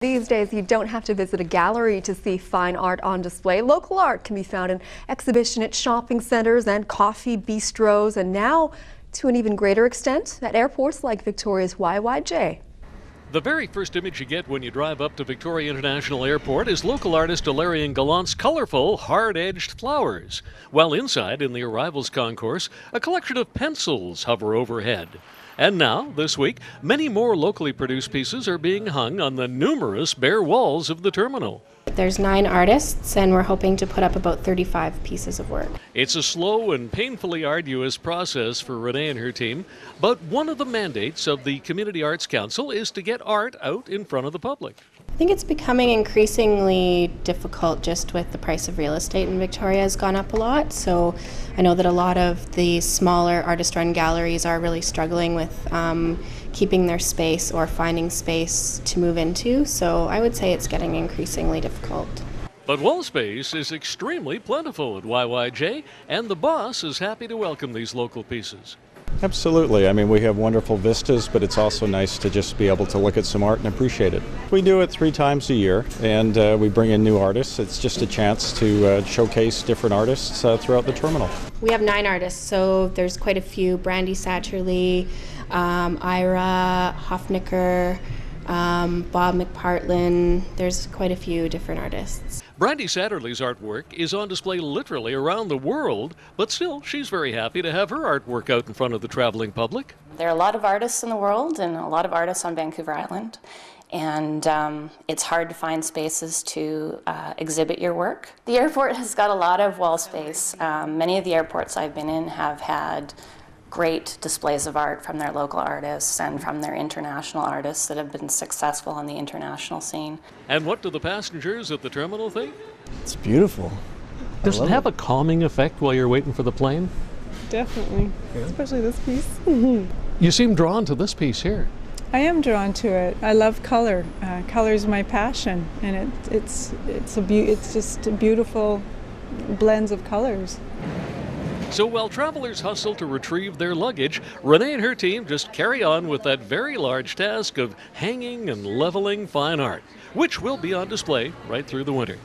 These days, you don't have to visit a gallery to see fine art on display. Local art can be found in exhibition at shopping centers and coffee bistros, and now, to an even greater extent, at airports like Victoria's YYJ. The very first image you get when you drive up to Victoria International Airport is local artist Alarian Gallant's colorful, hard-edged flowers, while inside, in the arrivals concourse, a collection of pencils hover overhead. And now, this week, many more locally produced pieces are being hung on the numerous bare walls of the terminal. There's 9 artists, and we're hoping to put up about 35 pieces of work. It's a slow and painfully arduous process for Renee and her team, but one of the mandates of the Community Arts Council is to get art out in front of the public. I think it's becoming increasingly difficult just with the price of real estate in Victoria has gone up a lot. So I know that a lot of the smaller artist-run galleries are really struggling with keeping their space or finding space to move into. So I would say it's getting increasingly difficult. But wall space is extremely plentiful at YYJ, and the boss is happy to welcome these local pieces. Absolutely. I mean, we have wonderful vistas, but it's also nice to just be able to look at some art and appreciate it. We do it 3 times a year, and we bring in new artists. It's just a chance to showcase different artists throughout the terminal. We have 9 artists, so there's quite a few. Brandy Satcherley, Ira Hofnicker, Bob McPartlin. There's quite a few different artists. Brandy Satterley's artwork is on display literally around the world, but still, she's very happy to have her artwork out in front of the traveling public. There are a lot of artists in the world and a lot of artists on Vancouver Island, and it's hard to find spaces to exhibit your work. The airport has got a lot of wall space. Many of the airports I've been in have had great displays of art from their local artists and from their international artists that have been successful on the international scene. And what do the passengers at the terminal think? It's beautiful. Does it have a calming effect while you're waiting for the plane? Definitely, especially this piece. You seem drawn to this piece here. I am drawn to it. I love color. Color is my passion, and it's just a beautiful blends of colors. So while travelers hustle to retrieve their luggage, Renee and her team just carry on with that very large task of hanging and leveling fine art, which will be on display right through the winter.